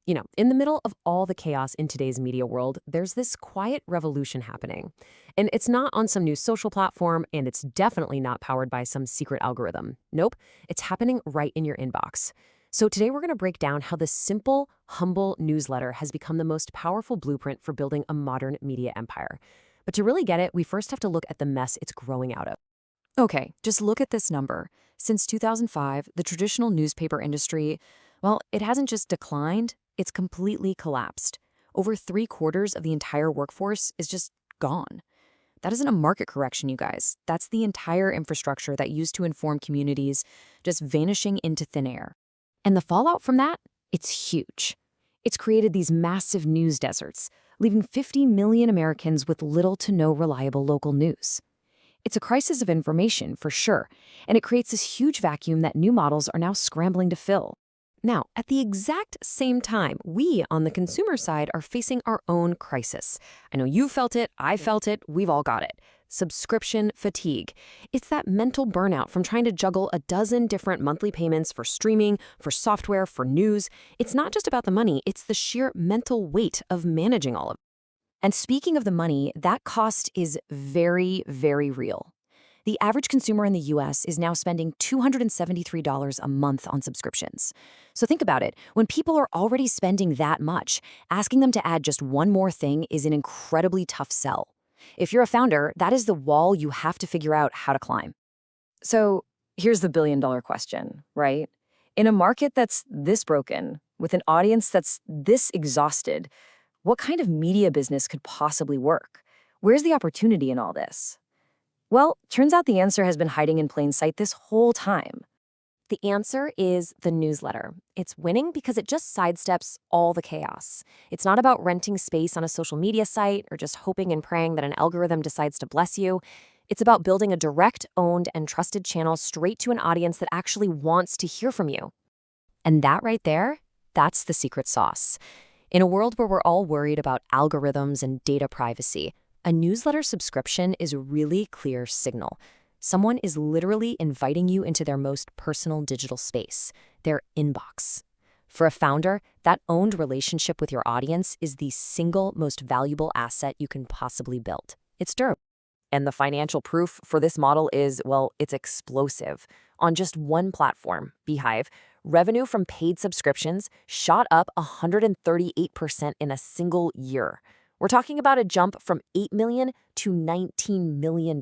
In the middle of all the chaos in today's media world, there's this quiet revolution happening. And it's not on some new social platform, and it's definitely not powered by some secret algorithm. Nope, it's happening right in your inbox. So today we're going to break down how this simple, humble newsletter has become the most powerful blueprint for building a modern media empire. But to really get it, we first have to look at the mess it's growing out of. Okay, just look at this number. Since 2005, the traditional newspaper industry, well, it hasn't just declined, it's completely collapsed. Over three-quarters of the entire workforce is just gone. That isn't a market correction, you guys. That's the entire infrastructure that used to inform communities just vanishing into thin air. And the fallout from that? It's huge. It's created these massive news deserts, leaving 50 million Americans with little to no reliable local news. It's a crisis of information, for sure, and it creates this huge vacuum that new models are now scrambling to fill. Now, at the exact same time, we on the consumer side are facing our own crisis. I know you felt it, I felt it, we've all got it. Subscription fatigue. It's that mental burnout from trying to juggle a dozen different monthly payments for streaming, for software, for news. It's not just about the money, it's the sheer mental weight of managing all of it. And speaking of the money, that cost is very, very real. The average consumer in the US is now spending $273 a month on subscriptions. So think about it. When people are already spending that much, asking them to add just one more thing is an incredibly tough sell. If you're a founder, that is the wall you have to figure out how to climb. So here's the billion-dollar question, right? In a market that's this broken, with an audience that's this exhausted, what kind of media business could possibly work? Where's the opportunity in all this? Well, turns out the answer has been hiding in plain sight this whole time. The answer is the newsletter. It's winning because it just sidesteps all the chaos. It's not about renting space on a social media site or just hoping and praying that an algorithm decides to bless you. It's about building a direct, owned, and trusted channel straight to an audience that actually wants to hear from you. And that right there, that's the secret sauce. In a world where we're all worried about algorithms and data privacy, a newsletter subscription is a really clear signal. Someone is literally inviting you into their most personal digital space, their inbox. For a founder, that owned relationship with your audience is the single most valuable asset you can possibly build. It's durable. And the financial proof for this model is, well, it's explosive. On just one platform, Beehive, revenue from paid subscriptions shot up 138% in a single year. We're talking about a jump from $8 million to $19 million.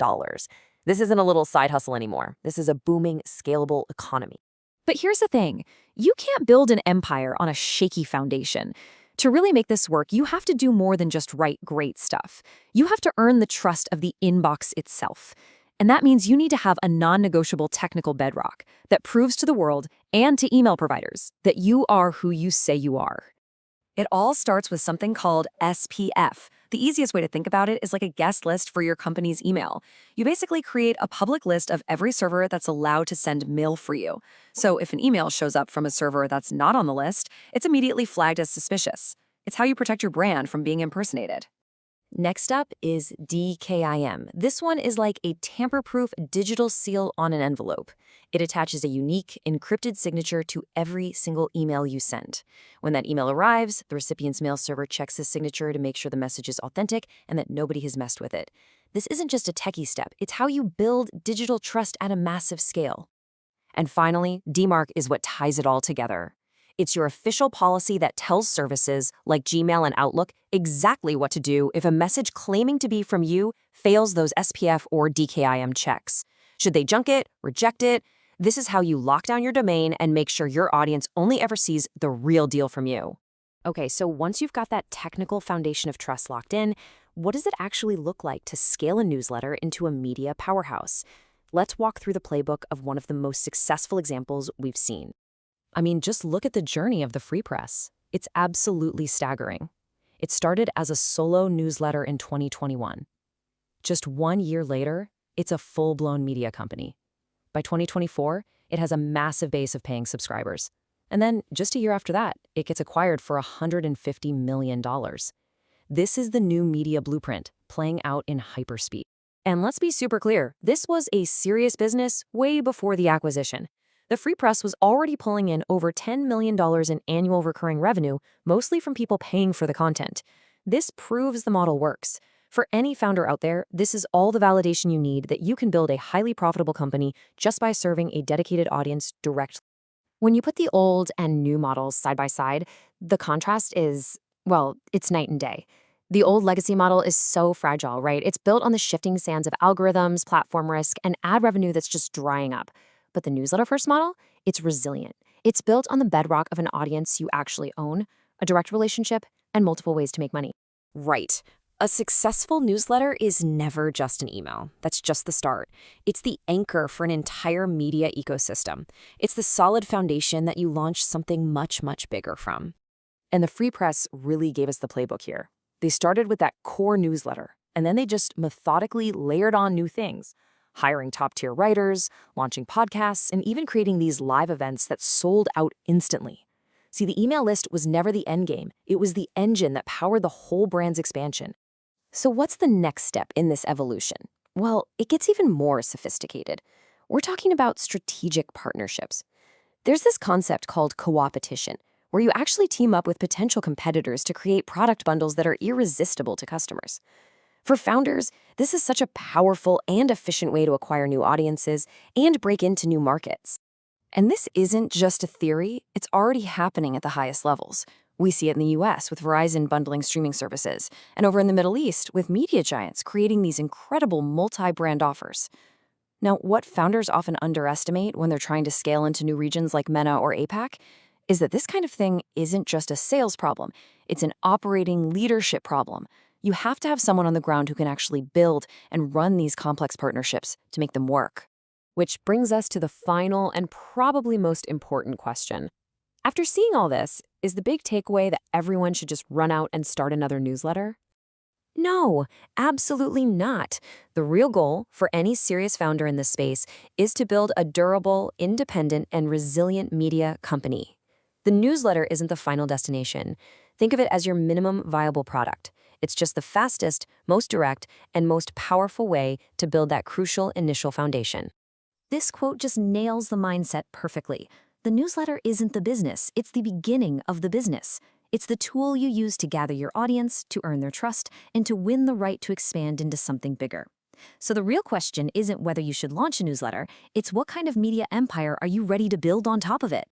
This isn't a little side hustle anymore. This is a booming, scalable economy. But here's the thing. You can't build an empire on a shaky foundation. To really make this work, you have to do more than just write great stuff. You have to earn the trust of the inbox itself. And that means you need to have a non-negotiable technical bedrock that proves to the world and to email providers that you are who you say you are. It all starts with something called SPF. The easiest way to think about it is like a guest list for your company's email. You basically create a public list of every server that's allowed to send mail for you. So if an email shows up from a server that's not on the list, it's immediately flagged as suspicious. It's how you protect your brand from being impersonated. Next up is DKIM. This one is like a tamper-proof digital seal on an envelope. It attaches a unique, encrypted signature to every single email you send. When that email arrives, the recipient's mail server checks his signature to make sure the message is authentic and that nobody has messed with it. This isn't just a techie step. It's how you build digital trust at a massive scale. And finally, DMARC is what ties it all together. It's your official policy that tells services like Gmail and Outlook exactly what to do if a message claiming to be from you fails those SPF or DKIM checks. Should they junk it, reject it? This is how you lock down your domain and make sure your audience only ever sees the real deal from you. Okay, so once you've got that technical foundation of trust locked in, what does it actually look like to scale a newsletter into a media powerhouse? Let's walk through the playbook of one of the most successful examples we've seen. I mean, just look at the journey of the Free Press. It's absolutely staggering. It started as a solo newsletter in 2021. Just 1 year later, it's a full-blown media company. By 2024, it has a massive base of paying subscribers. And then, just a year after that, it gets acquired for $150 million. This is the new media blueprint, playing out in hyperspeed. And let's be super clear, this was a serious business way before the acquisition. The Free Press was already pulling in over $10 million in annual recurring revenue, mostly from people paying for the content. This proves the model works. For any founder out there, this is all the validation you need that you can build a highly profitable company just by serving a dedicated audience directly. When you put the old and new models side by side, the contrast is, well, it's night and day. The old legacy model is so fragile, right? It's built on the shifting sands of algorithms, platform risk, and ad revenue that's just drying up. But the newsletter first model, it's resilient. It's built on the bedrock of an audience you actually own, a direct relationship, and multiple ways to make money. Right. A successful newsletter is never just an email. That's just the start. It's the anchor for an entire media ecosystem. It's the solid foundation that you launch something much, much bigger from. And the Free Press really gave us the playbook here. They started with that core newsletter, and then they just methodically layered on new things, hiring top-tier writers, launching podcasts, and even creating these live events that sold out instantly. See, the email list was never the end game. It was the engine that powered the whole brand's expansion. So what's the next step in this evolution? Well, it gets even more sophisticated. We're talking about strategic partnerships. There's this concept called co-opetition, where you actually team up with potential competitors to create product bundles that are irresistible to customers. For founders, this is such a powerful and efficient way to acquire new audiences and break into new markets. And this isn't just a theory, it's already happening at the highest levels. We see it in the US with Verizon bundling streaming services, and over in the Middle East with media giants creating these incredible multi-brand offers. Now, what founders often underestimate when they're trying to scale into new regions like MENA or APAC is that this kind of thing isn't just a sales problem, it's an operating leadership problem. You have to have someone on the ground who can actually build and run these complex partnerships to make them work. Which brings us to the final and probably most important question. After seeing all this, is the big takeaway that everyone should just run out and start another newsletter? No, absolutely not. The real goal for any serious founder in this space is to build a durable, independent, and resilient media company. The newsletter isn't the final destination. Think of it as your minimum viable product. It's just the fastest, most direct, and most powerful way to build that crucial initial foundation. This quote just nails the mindset perfectly. The newsletter isn't the business, it's the beginning of the business. It's the tool you use to gather your audience, to earn their trust, and to win the right to expand into something bigger. So the real question isn't whether you should launch a newsletter, it's what kind of media empire are you ready to build on top of it?